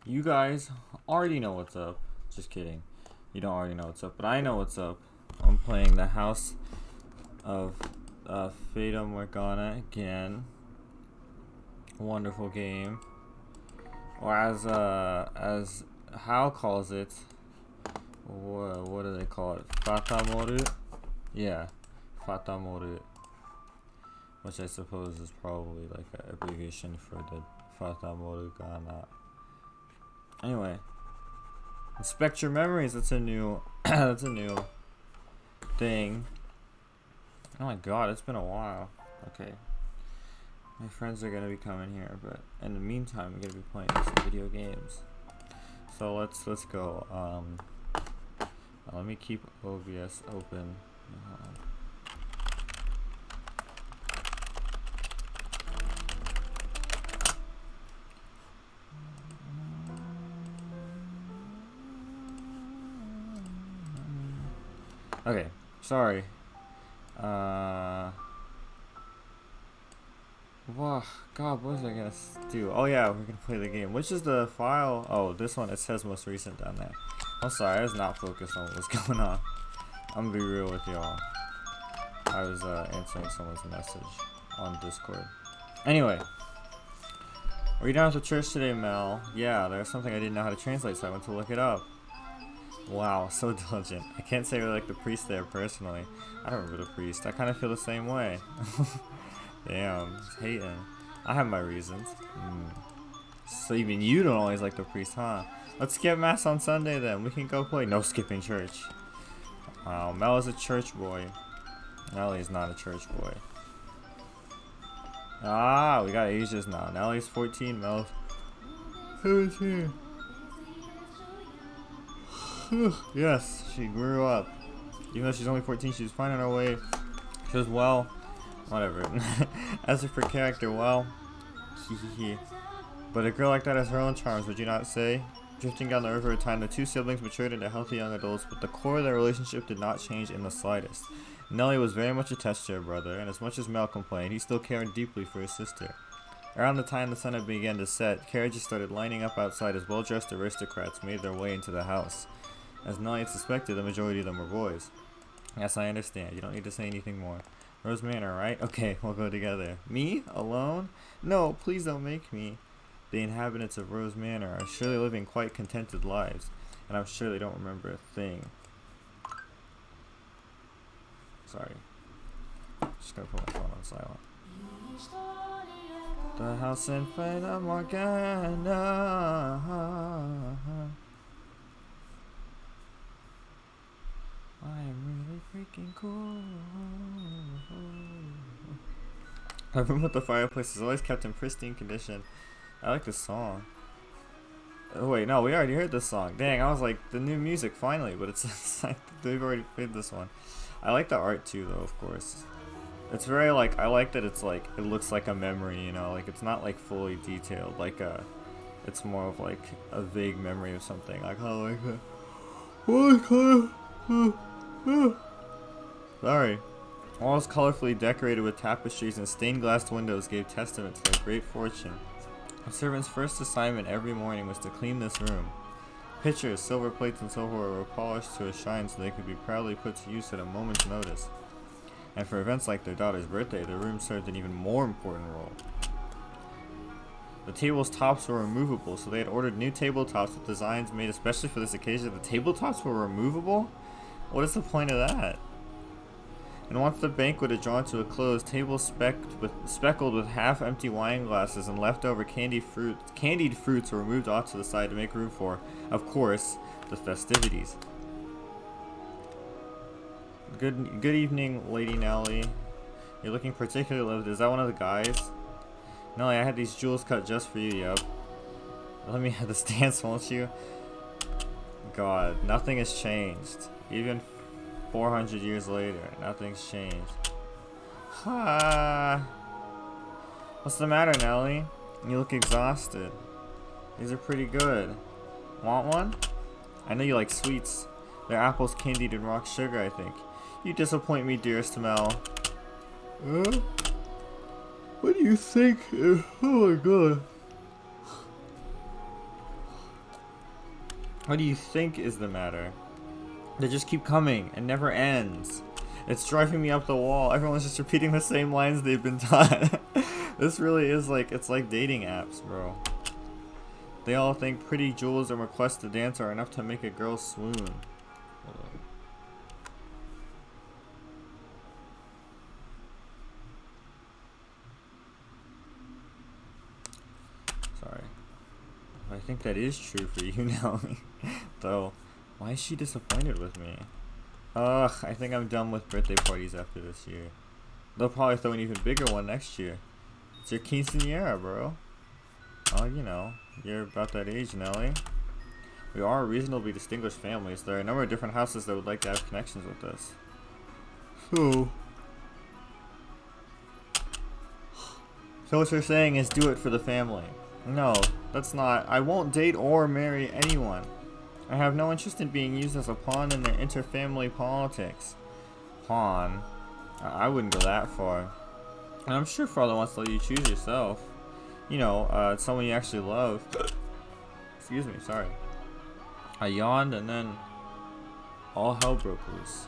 You guys already know what's up. Just kidding. You don't already know what's up, but I know what's up. I'm playing the House of Fata Morgana again. Wonderful game. Or as Hal calls it, what do they call it? Fata Moru? Yeah, Fata Moru. Which I suppose is probably like an abbreviation for the Fata Morgana. Anyway, inspect your memories. That's a new that's a new thing. Oh my god, it's been a while. Okay, my friends are gonna be coming here, but in the meantime, I'm gonna be playing some video games. So let's go. Let me keep OBS open. Okay, sorry. Well, God, what was I gonna do? Oh yeah, we're gonna play the game. Which is the file? Oh, this one. It says most recent down there. I'm sorry, I was not focused on what was going on. I'm gonna be real with y'all. I was answering someone's message on Discord. Anyway, are you down at the church today, Mel? Yeah, there's something I didn't know how to translate, so I went to look it up. Wow, so diligent. I can't say we're like the priest there personally. I don't remember the priest. I kind of feel the same way. Damn, just hating. I have my reasons. So even you don't always like the priest, huh? Let's skip mass on Sunday then. We can go play. No skipping church. Wow, Mel is a church boy. Nelly's not a church boy. Ah, we got ages now. Nelly's 14, Mel's 17. Yes, she grew up. Even though she's only 14, she's finding her way. She was well. Whatever. As for character, well, but a girl like that has her own charms, would you not say? Drifting down the river of time, the two siblings matured into healthy young adults, but the core of their relationship did not change in the slightest. Nelly was very much attached to her brother, and as much as Mel complained, he still cared deeply for his sister. Around the time the sun had begun to set, carriages started lining up outside as well-dressed aristocrats made their way into the house. As Nelly had suspected, the majority of them were boys. Yes, I understand. You don't need to say anything more. Rose Manor, right? Okay, we'll go together. Me? Alone? No, please don't make me. The inhabitants of Rose Manor are surely living quite contented lives, and I'm sure they don't remember a thing. Sorry. Just gonna put my phone on silent. The house in Fata Morgana. I am really freaking cool. My room with the fireplace is always kept in pristine condition. I like this song. Oh wait, no, we already heard this song. Dang, I was like, the new music finally, but it's like they've already played this one. I like the art too, though, of course. It's very like, I like that it's like, it looks like a memory, you know, like it's not like fully detailed, like it's more of like a vague memory of something. Like, oh, like that. Sorry. Walls colorfully decorated with tapestries and stained glass windows gave testament to their great fortune. The servant's first assignment every morning was to clean this room. Pitchers, silver plates, and silverware were polished to a shine so they could be proudly put to use at a moment's notice. And for events like their daughter's birthday, the room served an even more important role. The table's tops were removable, so they had ordered new tabletops with designs made especially for this occasion. The tabletops were removable? What is the point of that? And once the banquet had drawn to a close, tables speckled with half-empty wine glasses and leftover candied fruits were moved off to the side to make room for, of course, the festivities. Good evening, Lady Nelly. You're looking particularly livid. Is that one of the guys? Nelly, I had these jewels cut just for you, yup. Let me have this dance, won't you? God, nothing has changed. Even 400 years later, nothing's changed. Ha! What's the matter, Nelly? You look exhausted. These are pretty good. Want one? I know you like sweets. They're apples candied in rock sugar, I think. You disappoint me, dearest Mel. What do you think? Oh my god. What do you think is the matter? They just keep coming and never ends. It's driving me up the wall. Everyone's just repeating the same lines they've been taught. This really is like, it's like dating apps, bro. They all think pretty jewels and requests to dance are enough to make a girl swoon. Hold on. Sorry. I think that is true for you now. Though, why is she disappointed with me? Ugh, I think I'm done with birthday parties after this year. They'll probably throw an even bigger one next year. It's your quinceañera, bro. Oh, you know, you're about that age, Nelly. We are a reasonably distinguished family, so there are a number of different houses that would like to have connections with us. So what you're saying is do it for the family. No, that's not. I won't date or marry anyone. I have no interest in being used as a pawn in their interfamily politics. Pawn? I wouldn't go that far. And I'm sure Father wants to let you choose yourself. You know, someone you actually love. Excuse me, sorry. I yawned and then all hell broke loose.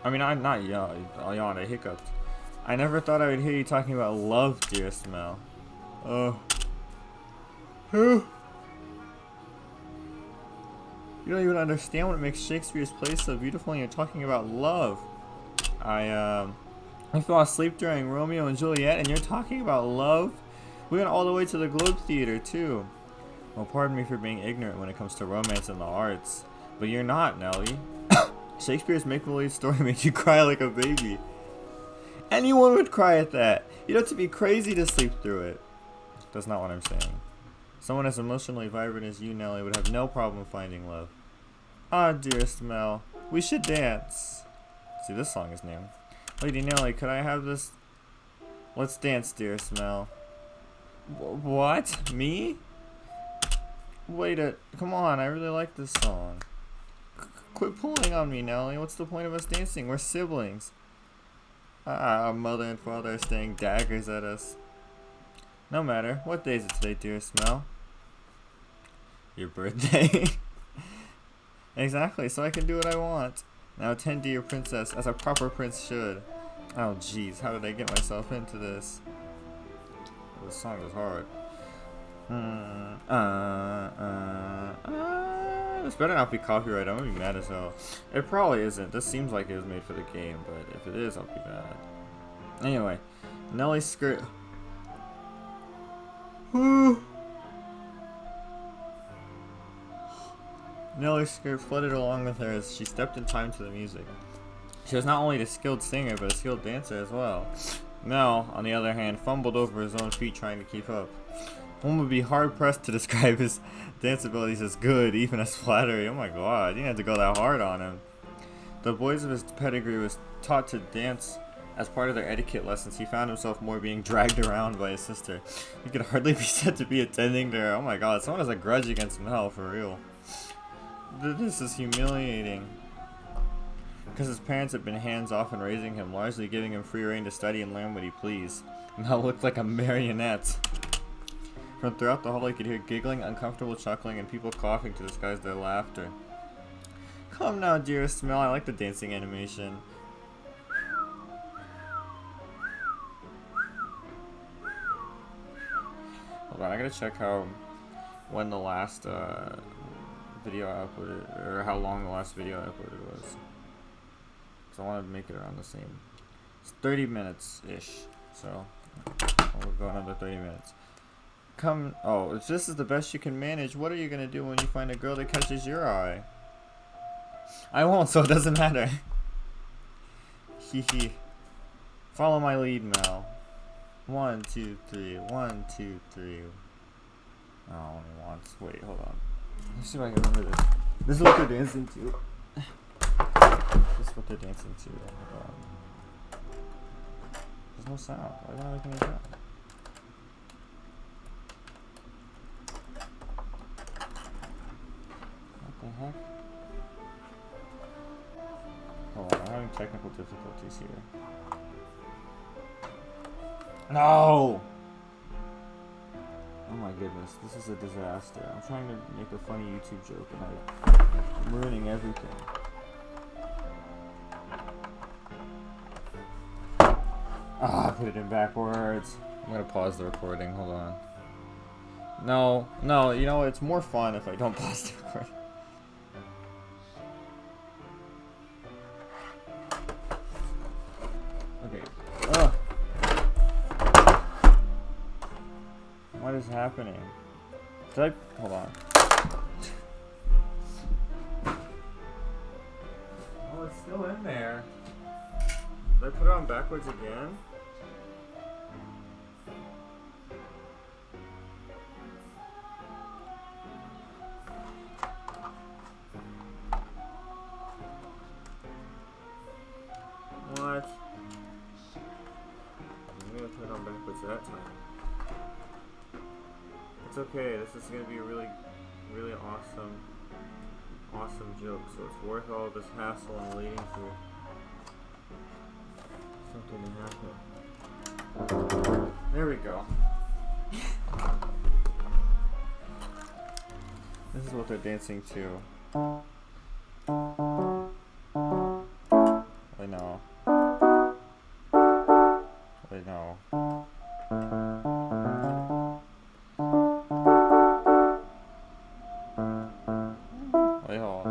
I mean, I'm not yawned. I yawned, I hiccuped. I never thought I would hear you talking about love, dearest Mel. You don't even understand what makes Shakespeare's plays so beautiful, and you're talking about love. I fell asleep during Romeo and Juliet, and you're talking about love? We went all the way to the Globe Theater, too. Well, pardon me for being ignorant when it comes to romance and the arts, but you're not, Nellie. Shakespeare's make-believe story made you cry like a baby. Anyone would cry at that. You'd have to be crazy to sleep through it. That's not what I'm saying. Someone as emotionally vibrant as you, Nellie, would have no problem finding love. Ah, dearest Mel, we should dance. See, this song is new. Lady Nellie, could I have this? Let's dance, dearest Mel. What? Me? Wait a... Come on, I really like this song. Quit pulling on me, Nellie. What's the point of us dancing? We're siblings. Our mother and father are staring daggers at us. No matter. What day is it today, dearest Mel? Your birthday. Exactly, so I can do what I want. Now attend to your princess, as a proper prince should. Oh jeez, how did I get myself into this? This song is hard. This better not be copyrighted. I'm gonna be mad as hell. It probably isn't. This seems like it was made for the game, but if it is, I'll be mad. Anyway, Nellie's skirt. Nellie's skirt flooded along with her as she stepped in time to the music. She was not only a skilled singer, but a skilled dancer as well. Mel, on the other hand, fumbled over his own feet trying to keep up. One would be hard-pressed to describe his dance abilities as good, even as flattery. Oh my god, you didn't have to go that hard on him. The boys of his pedigree was taught to dance as part of their etiquette lessons. He found himself more being dragged around by his sister. He could hardly be said to be attending to her. Oh my god, someone has a grudge against Mel, for real. This is humiliating. Because his parents had been hands-off in raising him, largely giving him free rein to study and learn what he pleased. Mel looked like a marionette. From throughout the hall, he could hear giggling, uncomfortable chuckling, and people coughing to disguise their laughter. Come now, dearest Mel, I like the dancing animation. Hold on, I gotta check when the last video I uploaded, or how long the last video I uploaded was. So I want to make it around the same. It's 30 minutes-ish, so we'll go another 30 minutes. Come, oh, if this is the best you can manage, what are you gonna do when you find a girl that catches your eye? I won't, so it doesn't matter. Hee. Follow my lead, Mel. 1, 2, 3. 1, 2, 3. Oh, only once. Wait, hold on. Let's see if I can remember this. This is what they're dancing to. This is what they're dancing to. Hold on. There's no sound. Why is it not making any sound? What the heck? Hold on, I'm having technical difficulties here. No! Oh my goodness, this is a disaster. I'm trying to make a funny YouTube joke and I'm ruining everything. Ah, I put it in backwards. I'm gonna pause the recording, hold on. No, you know, it's more fun if I don't pause the recording. Okay. Ugh. What is happening? Did I? Hold on. Oh, it's still in there. Did I put it on backwards again? What? I'm gonna put it on backwards that time. It's okay, this is gonna be a really awesome joke, so it's worth all this hassle and waiting for something to happen. There we go. This is what they're dancing to. Wait, no. Wait, no. Wait, hold on.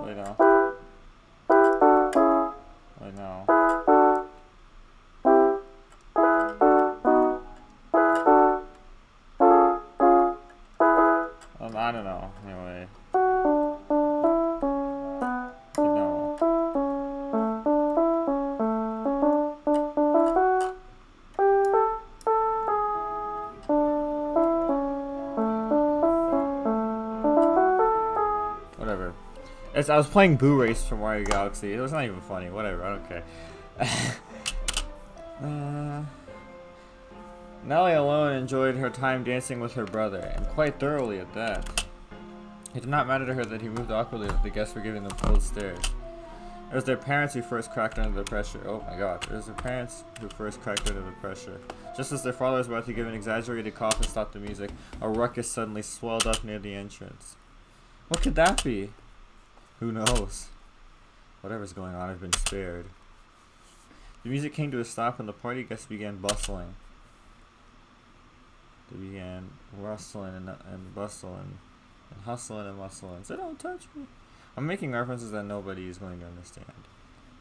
Wait, no. Wait, no. I don't know. Anyway. Wait, no. Whatever. I was playing Boo Race from Mario Galaxy. It was not even funny. Whatever. I don't care. Nellie alone enjoyed her time dancing with her brother, and quite thoroughly at that. It did not matter to her that he moved awkwardly as the guests were giving them cold stares. It was their parents who first cracked under the pressure. Oh my god. It was their parents who first cracked under the pressure. Just as their father was about to give an exaggerated cough and stop the music, a ruckus suddenly swelled up near the entrance. What could that be? Who knows? Whatever's going on, I've been spared. The music came to a stop and the party guests began bustling. They began rustling and bustling and hustling and bustling. So don't touch me. I'm making references that nobody is going to understand.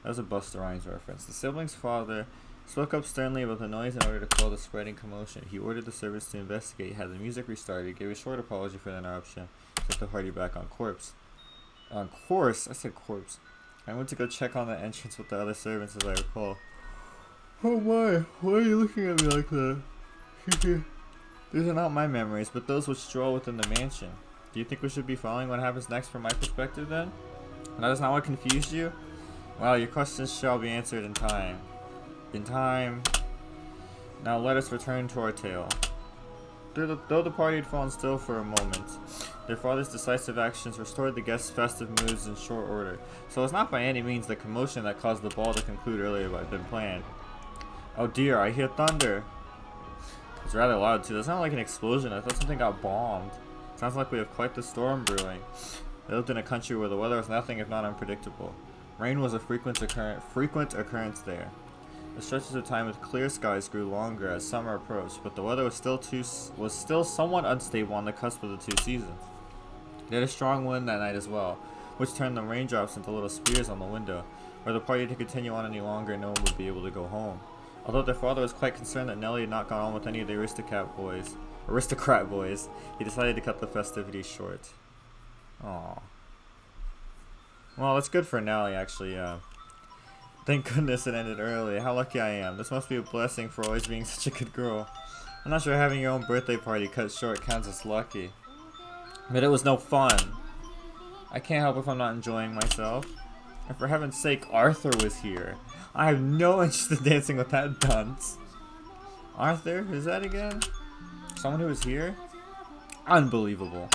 That was a Busta Rhymes reference. The siblings' father spoke up sternly about the noise in order to quell the spreading commotion. He ordered the servants to investigate, had the music restarted, gave a short apology for the interruption, set the party back on course. On course? I said corpse. I went to go check on the entrance with the other servants as I recall. Oh my, why are you looking at me like that? These are not my memories, but those which stroll within the mansion. Do you think we should be following what happens next from my perspective then? That is not what confused you? Well, your questions shall be answered in time. In time. Now let us return to our tale. Though the party had fallen still for a moment, their father's decisive actions restored the guests' festive moods in short order. So it's not by any means the commotion that caused the ball to conclude earlier than planned. Oh dear, I hear thunder. It's rather loud too. That sounded like an explosion. I thought something got bombed. Sounds like we have quite the storm brewing. They lived in a country where the weather was nothing if not unpredictable. Rain was a frequent occurrence there. The stretches of time with clear skies grew longer as summer approached, but the weather was still somewhat unstable on the cusp of the two seasons. They had a strong wind that night as well, which turned the raindrops into little spears on the window. Were the party to continue on any longer, no one would be able to go home. Although their father was quite concerned that Nellie had not gone on with any of the aristocrat boys, he decided to cut the festivities short. Aww. Well, that's good for Nellie, actually. Thank goodness it ended early. How lucky I am. This must be a blessing for always being such a good girl. I'm not sure having your own birthday party cut short counts as lucky. But it was no fun. I can't help if I'm not enjoying myself. And for heaven's sake, Arthur was here. I have no interest in dancing with that dunce. Arthur? Who's that again? Someone who was here? Unbelievable.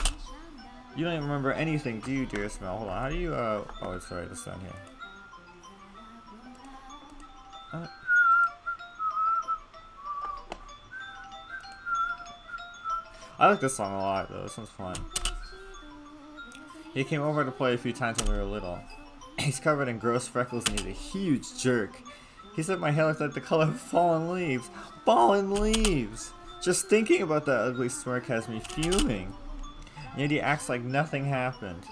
You don't even remember anything, do you, dear Smell? Hold on, how do you, oh, it's right, it's down here. I like this song a lot though. This one's fun. He came over to play a few times when we were little. He's covered in gross freckles and he's a huge jerk. He said my hair looked like the color of fallen leaves. Fallen leaves! Just thinking about that ugly smirk has me fuming. Yet he acts like nothing happened.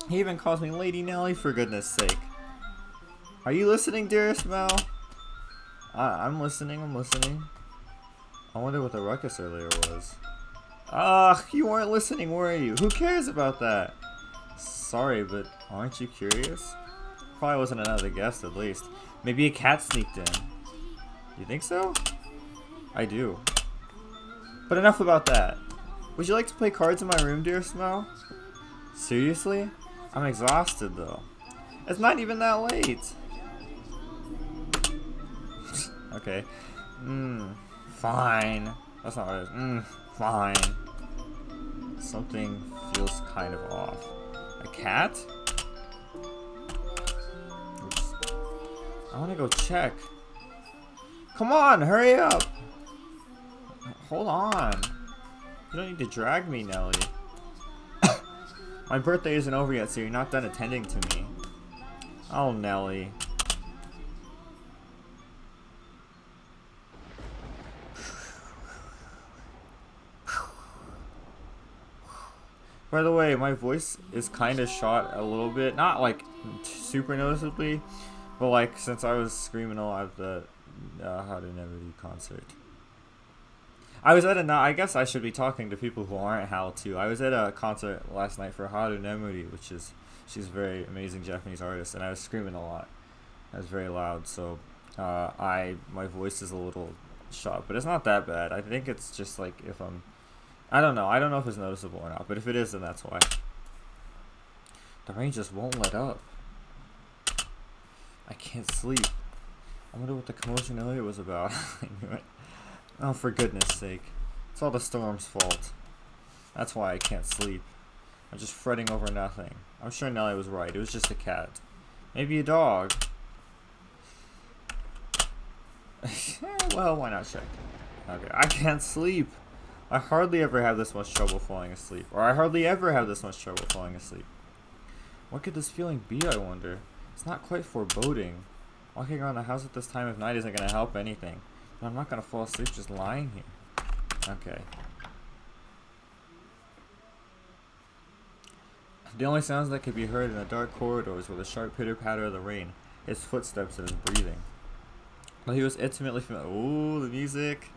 He even calls me Lady Nelly for goodness sake. Are you listening, dearest Mel? I'm listening, I'm listening. I wonder what the ruckus earlier was. Ugh, you weren't listening, were you? Who cares about that? Sorry, but aren't you curious? Probably wasn't another guest, at least. Maybe a cat sneaked in. You think so? I do. But enough about that. Would you like to play cards in my room, dearest Mel? Seriously? I'm exhausted, though. It's not even that late. Okay. Fine. That's not what it is. Fine. Something feels kind of off. A cat? Oops. I want to go check. Come on, hurry up. Hold on. You don't need to drag me, Nelly. My birthday isn't over yet, so you're not done attending to me. Oh, Nelly. By the way, my voice is kind of shot a little bit. Not like super noticeably, but like since I was screaming a lot at the How to Never Do concert. I was at I guess I should be talking to people who aren't Hal too. I was at a concert last night for Haru Nemuri, she's a very amazing Japanese artist, and I was screaming a lot. I was very loud, so my voice is a little shot, but it's not that bad. I think it's just like if I don't know if it's noticeable or not, but if it is, then that's why. The rain just won't let up. I can't sleep. I wonder what the commotion earlier was about. I knew it. Oh, for goodness sake. It's all the storm's fault. That's why I can't sleep. I'm just fretting over nothing. I'm sure Nelly was right. It was just a cat. Maybe a dog. Well, why not check? Okay, I can't sleep. I hardly ever have this much trouble falling asleep. Or I hardly ever have this much trouble falling asleep. What could this feeling be, I wonder? It's not quite foreboding. Walking around the house at this time of night isn't going to help anything. But I'm not going to fall asleep just lying here. Okay. The only sounds that could be heard in the dark corridors were the sharp pitter-patter of the rain, his footsteps, and his breathing. Though he was intimately familiar... Ooh, the music!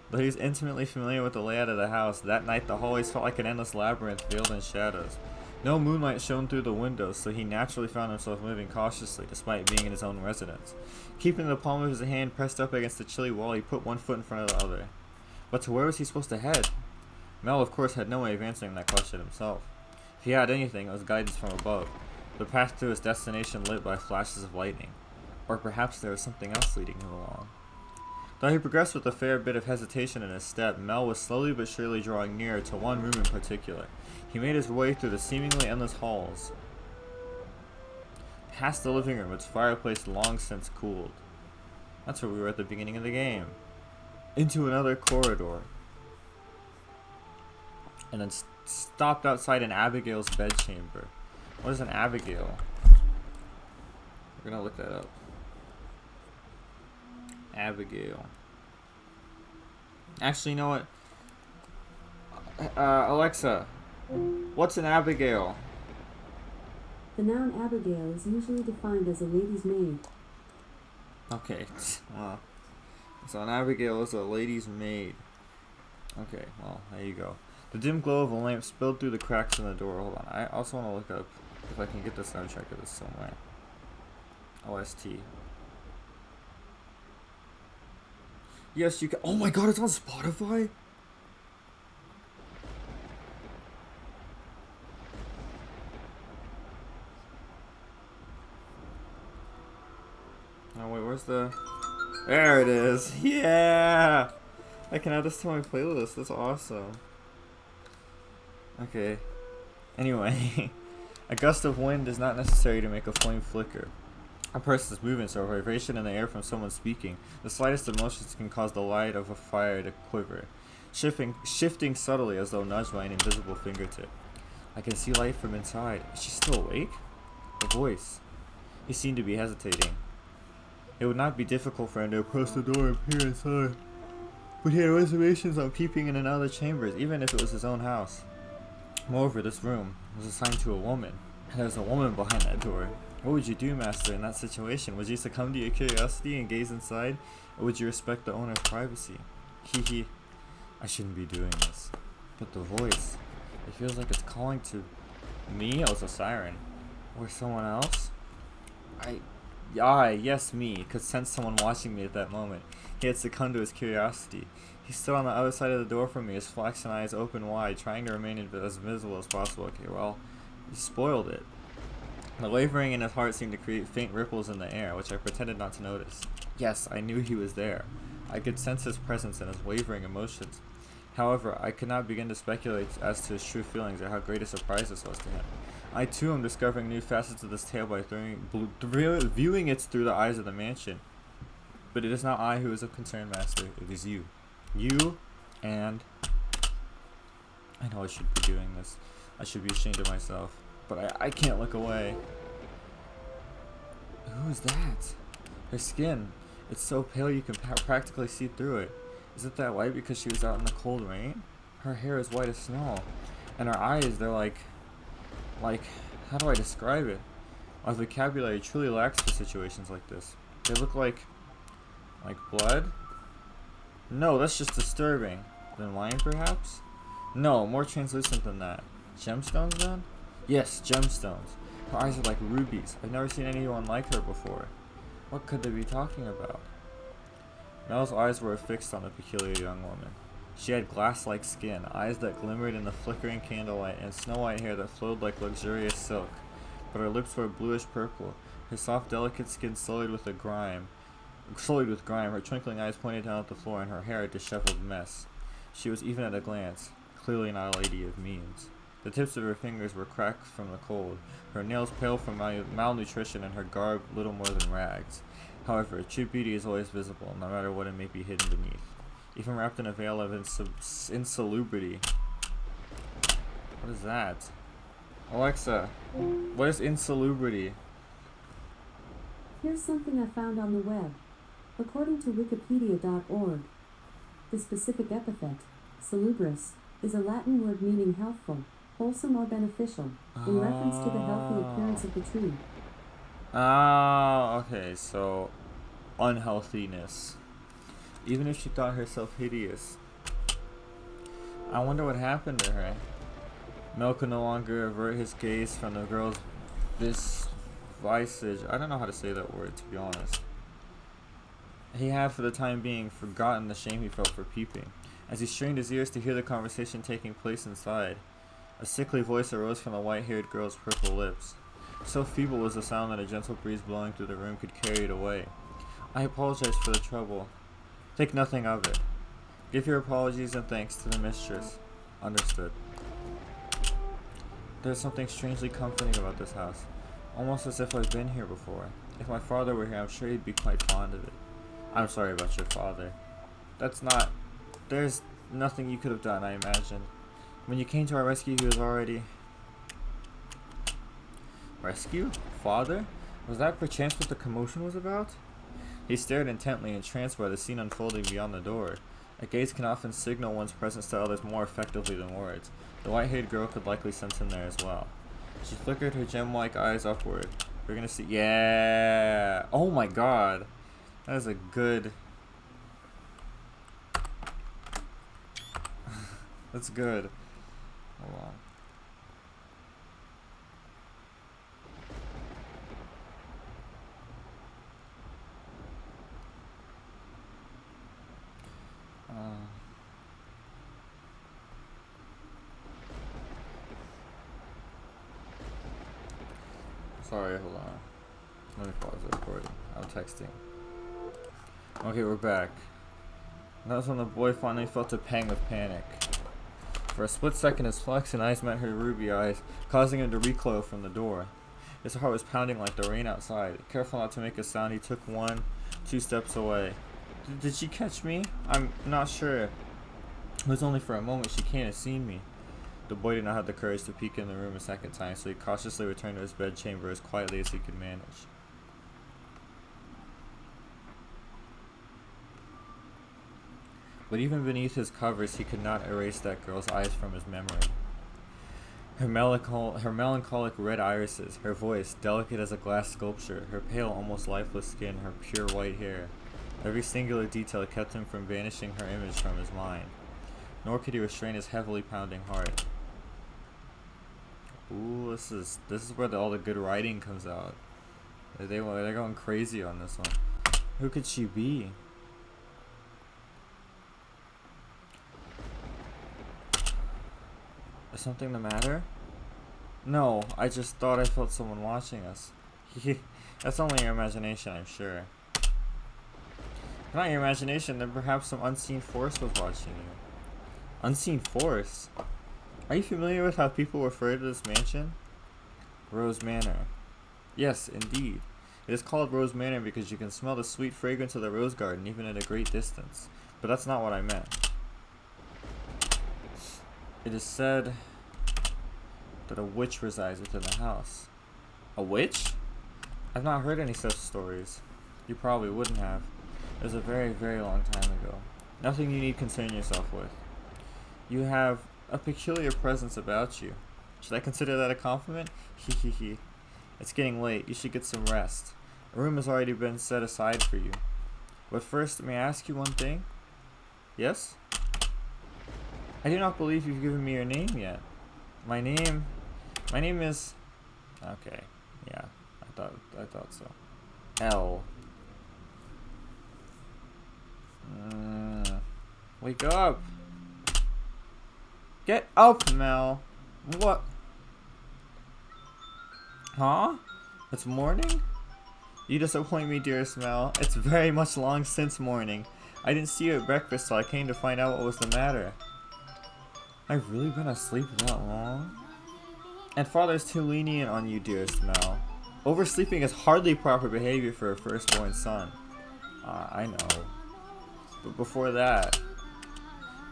Though he was intimately familiar with the layout of the house, that night the hallways felt like an endless labyrinth veiled in shadows. No moonlight shone through the windows, so he naturally found himself moving cautiously, despite being in his own residence. Keeping the palm of his hand pressed up against the chilly wall, he put one foot in front of the other. But to where was he supposed to head? Mel, of course, had no way of answering that question himself. If he had anything, it was guidance from above, the path to his destination lit by flashes of lightning. Or perhaps there was something else leading him along. Though he progressed with a fair bit of hesitation in his step, Mel was slowly but surely drawing nearer to one room in particular. He made his way through the seemingly endless halls, past the living room, its fireplace long since cooled. That's where we were at the beginning of the game. Into another corridor. And then stopped outside an Abigail's bedchamber. What is an Abigail? We're gonna look that up. Abigail. Actually, you know what? Alexa, what's an Abigail? The noun Abigail is usually defined as a lady's maid. Okay, well, so an Abigail is a lady's maid. Okay, well, there you go. The dim glow of a lamp spilled through the cracks in the door. Hold on, I also want to look up if I can get the soundtrack of this somewhere. OST. Yes, you can. Oh my god, it's on Spotify? Oh wait, where's the... There it is. Yeah! I can add this to my playlist. That's awesome. Okay. Anyway. A gust of wind is not necessary to make a flame flicker. A person's movements or a vibration in the air from someone speaking. The slightest emotions can cause the light of a fire to quiver. shifting subtly as though nudged by an invisible fingertip. I can see light from inside. Is she still awake? A voice. He seemed to be hesitating. It would not be difficult for him to approach the door and peer inside, but he had reservations on peeping in and out of the chambers, even if it was his own house. Moreover, this room was assigned to a woman, and there was a woman behind that door. What would you do, master, in that situation? Would you succumb to your curiosity and gaze inside, or would you respect the owner's privacy? Hee. I shouldn't be doing this. But the voice, it feels like it's calling to me. It was a siren. Or someone else? Yes, me, could sense someone watching me at that moment. He had succumbed to his curiosity. He stood on the other side of the door from me, his flaxen eyes open wide, trying to remain as visible as possible. Okay, well, he spoiled it. The wavering in his heart seemed to create faint ripples in the air, which I pretended not to notice. Yes, I knew he was there. I could sense his presence and his wavering emotions. However, I could not begin to speculate as to his true feelings or how great a surprise this was to him. I too am discovering new facets of this tale by viewing it through the eyes of the mansion. But it is not I who is of concern, master. It is you. You and... I know I should be doing this. I should be ashamed of myself. But I can't look away. Who is that? Her skin. It's so pale you can practically see through it. Is it that white because she was out in the cold rain? Her hair is white as snow. And her eyes, they're like, how do I describe it? My vocabulary truly lacks for situations like this. They look like blood? No, that's just disturbing. Then wine, perhaps? No, more translucent than that. Gemstones, then? Yes, gemstones. Her eyes are like rubies. I've never seen anyone like her before. What could they be talking about? Mel's eyes were fixed on the peculiar young woman. She had glass-like skin, eyes that glimmered in the flickering candlelight, and snow-white hair that flowed like luxurious silk. But her lips were bluish-purple. Her soft, delicate skin sullied with grime. Her twinkling eyes pointed down at the floor, and her hair a disheveled mess. She was even at a glance, clearly not a lady of means. The tips of her fingers were cracked from the cold, her nails pale from malnutrition, and her garb little more than rags. However, true beauty is always visible, no matter what it may be hidden beneath. Even wrapped in a veil of insalubrity. What is that? Alexa, what is insalubrity? Here's something I found on the web. According to Wikipedia.org, the specific epithet, salubrious, is a Latin word meaning healthful, wholesome or beneficial, in reference to the healthy appearance of the tree. Okay, so unhealthiness. Even if she thought herself hideous. I wonder what happened to her. Mel could no longer avert his gaze from the girl's visage. I don't know how to say that word, to be honest. He had, for the time being, forgotten the shame he felt for peeping. As he strained his ears to hear the conversation taking place inside, a sickly voice arose from the white-haired girl's purple lips. So feeble was the sound that a gentle breeze blowing through the room could carry it away. I apologize for the trouble. Think nothing of it. Give your apologies and thanks to the mistress. Understood. There's something strangely comforting about this house. Almost as if I've been here before. If my father were here, I'm sure he'd be quite fond of it. I'm sorry about your father. There's nothing you could have done, I imagine. When you came to our rescue, he was already... Rescue? Father? Was that perchance what the commotion was about? He stared intently, entranced by the scene unfolding beyond the door. A gaze can often signal one's presence to others more effectively than words. The white-haired girl could likely sense him there as well. She flickered her gem-like eyes upward. We're gonna see... Yeah! Oh my god! That is a good... That's good. Hold on. Sorry, hold on. Let me pause the recording. I'm texting. Okay, we're back. And that was when the boy finally felt a pang of panic. For a split second, his flaxen eyes met her ruby eyes, causing him to recoil from the door. His heart was pounding like the rain outside. Careful not to make a sound, he took 2 steps away. Did she catch me? I'm not sure. It was only for a moment. She can't have seen me. The boy did not have the courage to peek in the room a second time, so he cautiously returned to his bedchamber as quietly as he could manage. But even beneath his covers, he could not erase that girl's eyes from his memory. Her melancholic red irises, her voice, delicate as a glass sculpture, her pale, almost lifeless skin, her pure white hair. Every singular detail kept him from banishing her image from his mind. Nor could he restrain his heavily pounding heart. Ooh, this is where all the good writing comes out. They're going crazy on this one. Who could she be? Is something the matter? No, I just thought I felt someone watching us. That's only your imagination, I'm sure. If not your imagination, then perhaps some unseen force was watching you. Unseen force? Are you familiar with how people refer to this mansion? Rose Manor. Yes, indeed. It is called Rose Manor because you can smell the sweet fragrance of the rose garden even at a great distance. But that's not what I meant. It is said that a witch resides within the house. A witch? I've not heard any such stories. You probably wouldn't have. It was a very, very long time ago. Nothing you need concern yourself with. You have a peculiar presence about you. Should I consider that a compliment? Hee. It's getting late. You should get some rest. A room has already been set aside for you. But first, may I ask you one thing? Yes? I do not believe you've given me your name yet. My name is... Okay, yeah, I thought so. L. Wake up! Get up, Mel! What? Huh? It's morning? You disappoint me, dearest Mel. It's very much long since morning. I didn't see you at breakfast, so I came to find out what was the matter. I've really been asleep that long? And father's too lenient on you, dearest Mel. Oversleeping is hardly proper behavior for a firstborn son. I know. But before that...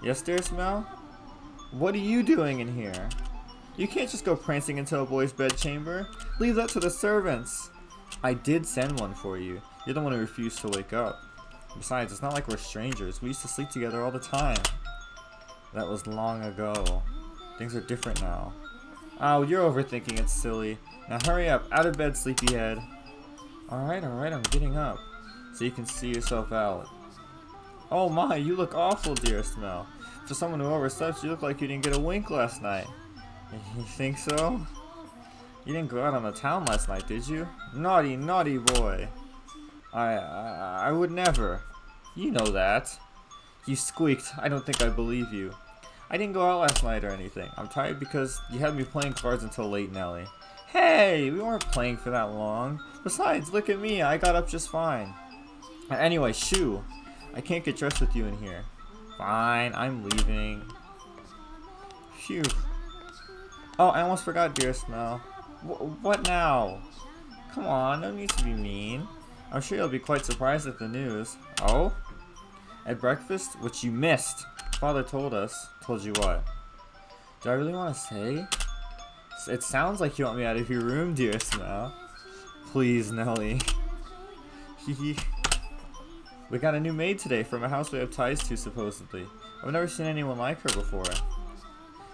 Yes, dearest Mel? What are you doing in here? You can't just go prancing into a boy's bedchamber. Leave that to the servants. I did send one for you. You're the one who refused to wake up. Besides, it's not like we're strangers. We used to sleep together all the time. That was long ago. Things are different now. Oh, you're overthinking it, silly. Now hurry up. Out of bed, sleepyhead. Alright, I'm getting up. So you can see yourself out. Oh my, you look awful, dearest Mel. For someone who overslept, you look like you didn't get a wink last night. You think so? You didn't go out on the town last night, did you? Naughty, naughty boy. I would never. You know that. You squeaked. I don't think I believe you. I didn't go out last night or anything. I'm tired because you had me playing cards until late, Nelly. Hey, we weren't playing for that long. Besides, look at me. I got up just fine. Anyway, shoo. I can't get dressed with you in here. Fine, I'm leaving. Phew. Oh, I almost forgot, dearest Mel. What now? Come on, no need to be mean. I'm sure you'll be quite surprised at the news. Oh? At breakfast? Which you missed. Father told us. Told you what? Do I really want to say? It sounds like you want me out of your room, dearest Mel. Please, Nelly. Hehe. We got a new maid today from a house we have ties to, supposedly. I've never seen anyone like her before.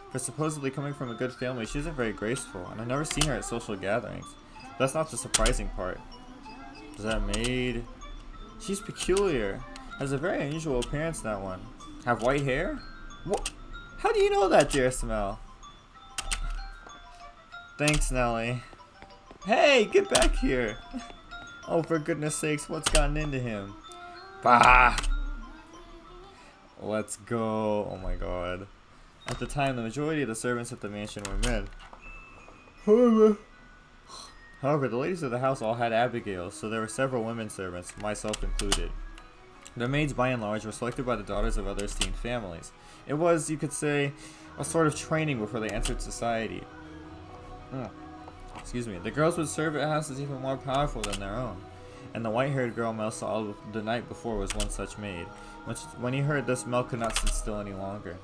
For supposedly coming from a good family, she isn't very graceful, and I've never seen her at social gatherings. That's not the surprising part. Is that maid? She's peculiar. Has a very unusual appearance, that one. Have white hair? What? How do you know that, dearest Mel? Thanks, Nelly. Hey, get back here! Oh, for goodness sakes, what's gotten into him? Bah! Let's go. Oh my god. At the time, the majority of the servants at the mansion were men. However, the ladies of the house all had Abigails, so there were several women servants, myself included. Their maids, by and large, were selected by the daughters of other esteemed families. It was, you could say, a sort of training before they entered society. Excuse me. The girls would serve at houses even more powerful than their own. and the white-haired girl Mel saw the night before was one such maid. When he heard this, Mel could not sit still any longer.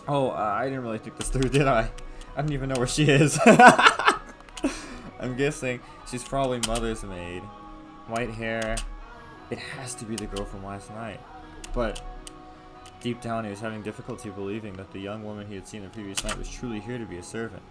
Oh, I didn't really think this through, did I? I don't even know where she is. I'm guessing she's probably Mother's maid. White hair. It has to be the girl from last night. But deep down he was having difficulty believing that the young woman he had seen the previous night was truly here to be a servant.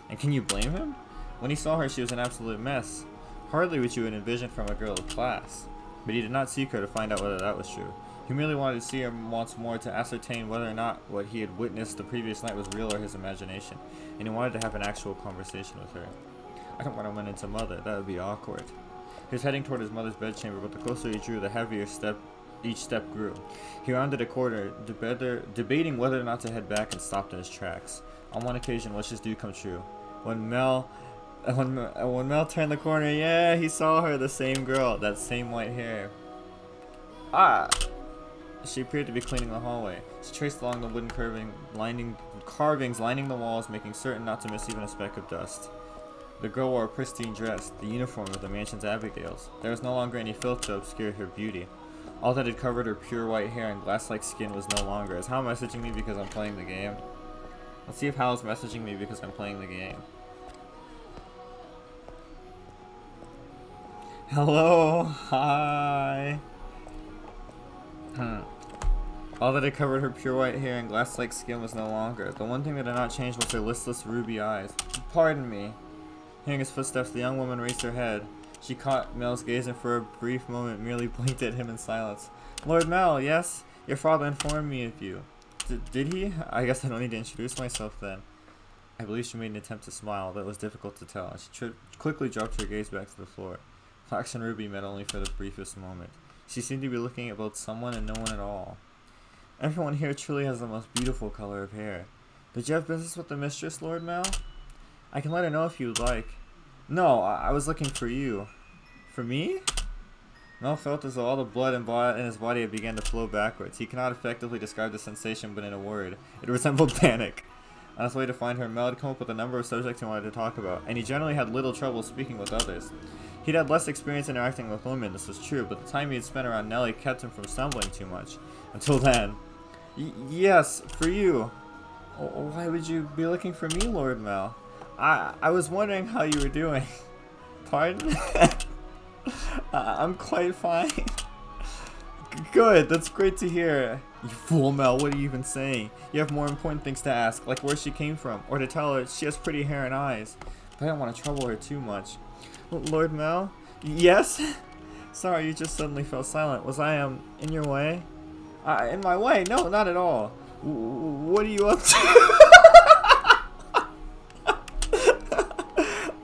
And can you blame him? When he saw her, she was an absolute mess. Hardly what you would envision from a girl of class. But he did not seek her to find out whether that was true. He merely wanted to see her once more to ascertain whether or not what he had witnessed the previous night was real or his imagination. And he wanted to have an actual conversation with her. I don't want to run into Mother. That would be awkward. He was heading toward his mother's bedchamber, but the closer he drew, the heavier each step grew. He rounded a corner, debating whether or not to head back, and stopped in his tracks. On one occasion, wishes do come true. When Mel turned the corner, yeah, he saw her, the same girl, that same white hair. Ah! She appeared to be cleaning the hallway. She traced along the wooden carvings lining the walls, making certain not to miss even a speck of dust. The girl wore a pristine dress, the uniform of the mansion's Abigail's. There was no longer any filth to obscure her beauty. All that had covered her pure white hair and glass-like skin was no longer. Is Hal messaging me because I'm playing the game? Let's see if Hal is messaging me because I'm playing the game. Hello, hi. All that had covered her pure white hair and glass-like skin was no longer. The one thing that had not changed was her listless ruby eyes. Pardon me. Hearing his footsteps, the young woman raised her head. She caught Mel's gaze and for a brief moment merely blinked at him in silence. Lord Mel, yes? Your father informed me of you. Did he? I guess I don't need to introduce myself then. I believe she made an attempt to smile, but it was difficult to tell, and she quickly dropped her gaze back to the floor. Flax and Ruby met only for the briefest moment. She seemed to be looking at both someone and no one at all. Everyone here truly has the most beautiful color of hair. Did you have business with the mistress, Lord Mel? I can let her know if you would like. No, I was looking for you. For me? Mel felt as though all the blood in his body had begun to flow backwards. He cannot effectively describe the sensation, but in a word, it resembled panic. On his way to find her, Mel had come up with a number of subjects he wanted to talk about, and he generally had little trouble speaking with others. He'd had less experience interacting with women, this was true, but the time he had spent around Nellie kept him from stumbling too much. Until then. Yes, for you. Why would you be looking for me, Lord Mel? I was wondering how you were doing. Pardon? I'm quite fine. Good, that's great to hear. You fool, Mel, what are you even saying? You have more important things to ask, like where she came from, or to tell her she has pretty hair and eyes. But I don't want to trouble her too much. Lord Mel? Yes? Sorry, you just suddenly fell silent. Was I, in your way? In my way? No, not at all. What are you up to?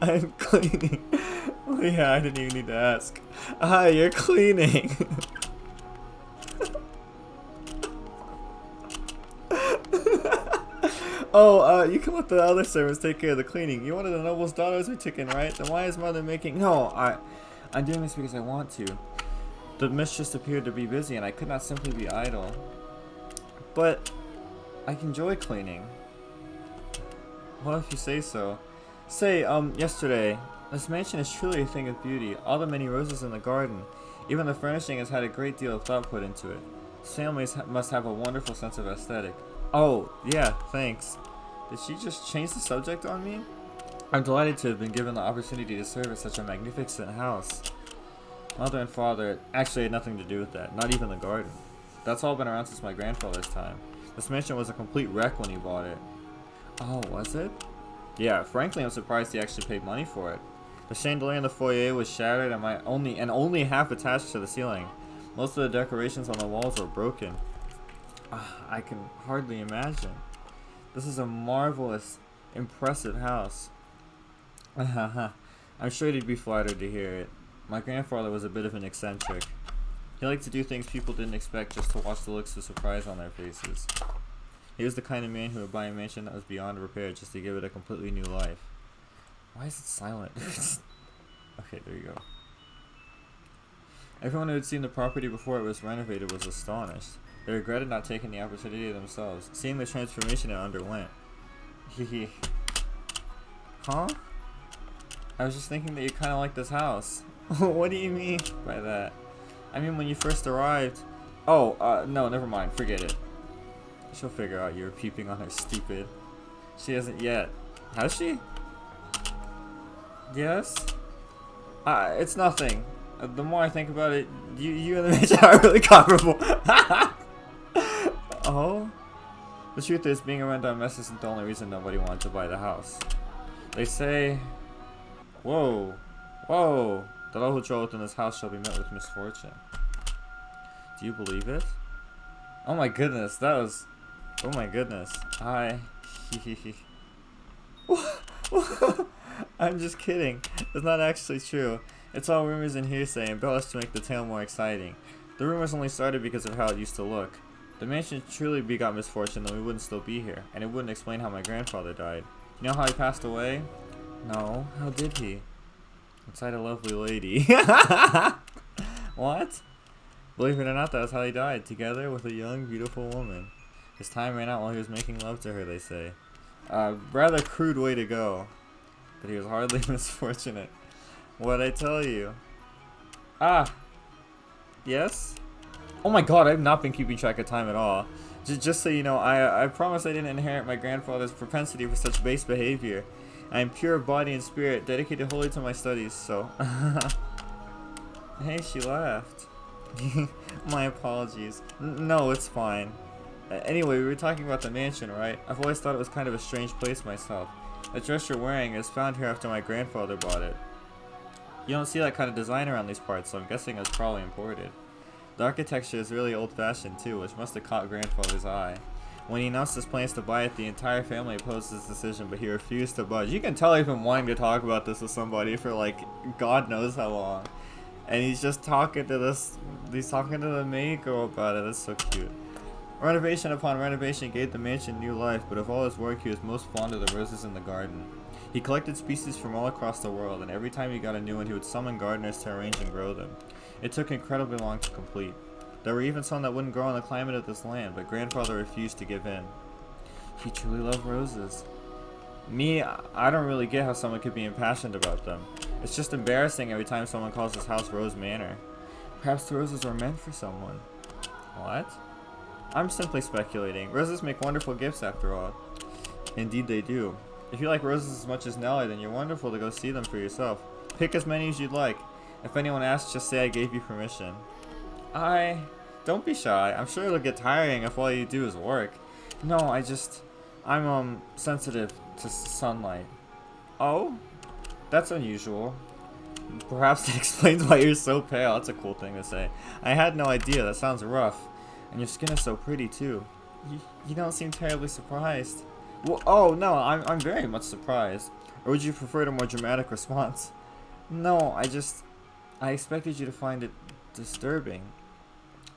I'm cleaning. Oh yeah, I didn't even need to ask. Hi, you're cleaning. Oh, you can let the other servants take care of the cleaning. You wanted the noble's daughters we took in, right? Then why is Mother making... No, I'm doing this because I want to. The mistress appeared to be busy and I could not simply be idle. But I enjoy cleaning. Well, if you say so. Say, yesterday, this mansion is truly a thing of beauty. All the many roses in the garden. Even the furnishing has had a great deal of thought put into it. Families must have a wonderful sense of aesthetic. Oh, yeah, thanks. Did she just change the subject on me? I'm delighted to have been given the opportunity to serve at such a magnificent house. Mother and father actually had nothing to do with that, not even the garden. That's all been around since my grandfather's time. This mansion was a complete wreck when he bought it. Oh, was it? Yeah, frankly I'm surprised he actually paid money for it. The chandelier in the foyer was shattered and only half attached to the ceiling. Most of the decorations on the walls were broken. I can hardly imagine. This is a marvelous, impressive house. I'm sure he'd be flattered to hear it. My grandfather was a bit of an eccentric. He liked to do things people didn't expect just to watch the looks of surprise on their faces. He was the kind of man who would buy a mansion that was beyond repair just to give it a completely new life. Why is it silent? Okay, there you go. Everyone who had seen the property before it was renovated was astonished. They regretted not taking the opportunity themselves, seeing the transformation it underwent. Huh? I was just thinking that you kind of like this house. What do you mean by that? I mean, when you first arrived. Oh, no, never mind. Forget it. She'll figure out you're peeping on her, stupid. She hasn't yet. Has she? Yes? It's nothing. The more I think about it, you and the Mage are really comparable. Oh? The truth is, being a rundown mess isn't the only reason nobody wanted to buy the house. They say... Whoa. Whoa. That all who dwell within this house shall be met with misfortune. Do you believe it? Oh my goodness, that was... Oh my goodness. I'm just kidding. It's not actually true. It's all rumors and hearsay, embellished to make the tale more exciting. The rumors only started because of how it used to look. The mansion truly begot misfortune, then we wouldn't still be here, and it wouldn't explain how my grandfather died. You know how he passed away? No. How did he? Inside a lovely lady. What? Believe it or not, that's how he died, together with a young, beautiful woman. His time ran out while he was making love to her, they say. Rather crude way to go. But he was hardly misfortunate. What'd I tell you? Ah! Yes? Oh my god, I've not been keeping track of time at all. Just so you know, I promise I didn't inherit my grandfather's propensity for such base behavior. I am pure of body and spirit, dedicated wholly to my studies, so... Hey, she laughed. My apologies. No, it's fine. Anyway, we were talking about the mansion, right? I've always thought it was kind of a strange place myself. The dress you're wearing is found here after my grandfather bought it. You don't see that kind of design around these parts, so I'm guessing it was probably imported. The architecture is really old-fashioned too, which must have caught grandfather's eye. When he announced his plans to buy it, the entire family opposed his decision, but he refused to budge. You can tell he's been wanting to talk about this with somebody for like God knows how long. And he's just talking to the maid girl about it. That's so cute. Renovation upon renovation gave the mansion new life, but of all his work, he was most fond of the roses in the garden. He collected species from all across the world, and every time he got a new one, he would summon gardeners to arrange and grow them. It took incredibly long to complete. There were even some that wouldn't grow in the climate of this land, but grandfather refused to give in. He truly loved roses. Me, I don't really get how someone could be impassioned about them. It's just embarrassing every time someone calls this house Rose Manor. Perhaps the roses were meant for someone. What? I'm simply speculating. Roses make wonderful gifts after all. Indeed they do. If you like roses as much as Nellie, then you're wonderful to go see them for yourself. Pick as many as you'd like. If anyone asks, just say I gave you permission. Don't be shy. I'm sure it'll get tiring if all you do is work. No, I'm sensitive to sunlight. Oh? That's unusual. Perhaps that explains why you're so pale. That's a cool thing to say. I had no idea. That sounds rough. And your skin is so pretty, too. You don't seem terribly surprised. Well, oh, no, I'm very much surprised. Or would you prefer a more dramatic response? No, I expected you to find it disturbing.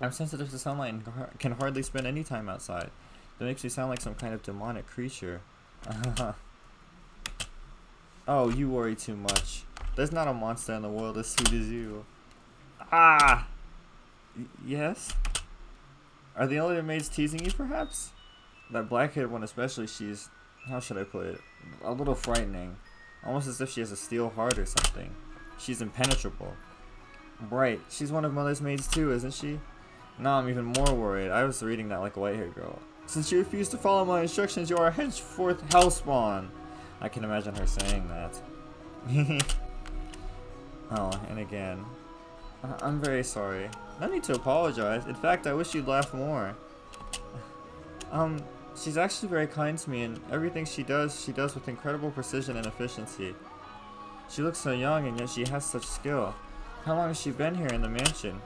I'm sensitive to sunlight and can hardly spend any time outside. That makes me sound like some kind of demonic creature. Oh, you worry too much. There's not a monster in the world as sweet as you. Ah! Yes? Are the other maids teasing you, perhaps? That black-haired one especially, she's... How should I put it? A little frightening. Almost as if she has a steel heart or something. She's impenetrable. Right. She's one of Mother's maids too, isn't she? Now I'm even more worried. I was reading that like a white-haired girl. Since you refuse to follow my instructions, you are henceforth hellspawn. I can imagine her saying that. Oh, and again. I'm very sorry. No need to apologize. In fact, I wish you'd laugh more. She's actually very kind to me, and everything she does with incredible precision and efficiency. She looks so young, and yet she has such skill. How long has she been here in the mansion?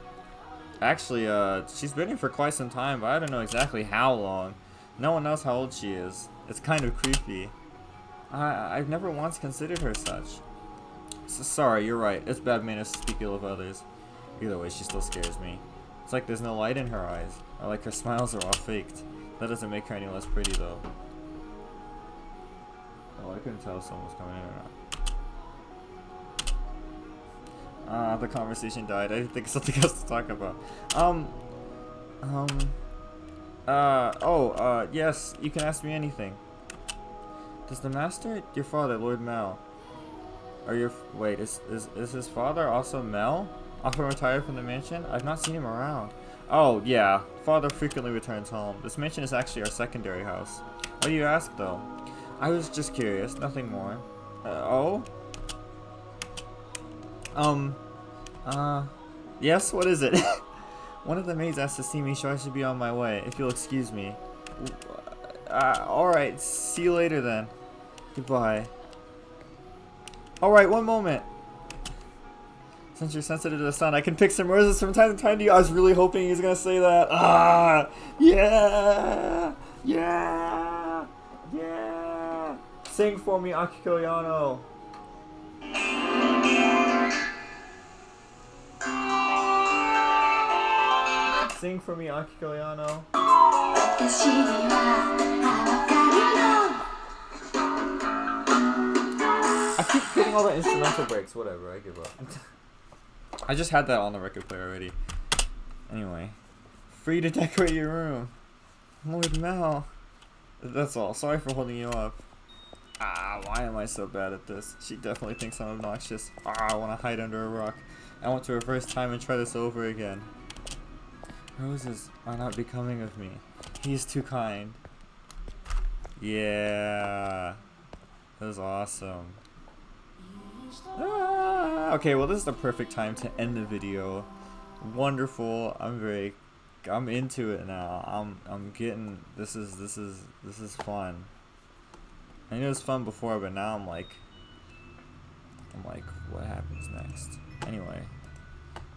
Actually, she's been here for quite some time, but I don't know exactly how long. No one knows how old she is. It's kind of creepy. I've never once considered her such. Sorry, you're right. It's bad manners to speak ill of others. Either way, she still scares me. It's like there's no light in her eyes, or like her smiles are all faked. That doesn't make her any less pretty, though. Oh, I couldn't tell if someone was coming in or not. The conversation died. I didn't think of something else to talk about. Yes, you can ask me anything. Does the master, your father, Lord Mal, Are your wait? Is his father also Mel? Often retired from the mansion? I've not seen him around. Oh yeah, father frequently returns home. This mansion is actually our secondary house. Why do you ask though? I was just curious, nothing more. Oh? Um. Yes. What is it? One of the maids asked to see me, so I should be on my way. If you'll excuse me. Alright, see you later then. Goodbye. Alright, one moment. Since you're sensitive to the sun, I can pick some roses from time to time to you. I was really hoping he was gonna say that. Ah! Yeah! Yeah! Yeah! Sing for me, Akiko Yano. Sing for me, Akiko Yano. I keep getting all the instrumental breaks. Whatever, I give up. I just had that on the record player already. Anyway. Free to decorate your room. Lord Mel. That's all. Sorry for holding you up. Why am I so bad at this? She definitely thinks I'm obnoxious. I want to hide under a rock. I want to reverse time and try this over again. Roses are not becoming of me. He is too kind. Yeah. That was awesome. Okay, well this is the perfect time to end the video. Wonderful. I'm into it now. I'm getting this is fun. I knew it was fun before, but now I'm like what happens next? Anyway,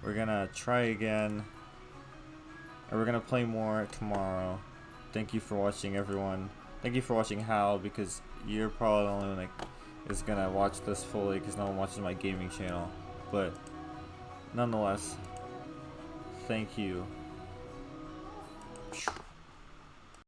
we're gonna try again. Or we're gonna play more tomorrow. Thank you for watching, everyone. Thank you for watching Hal, because you're probably the only one that is gonna watch this fully, because no one watches my gaming channel. But nonetheless, thank you.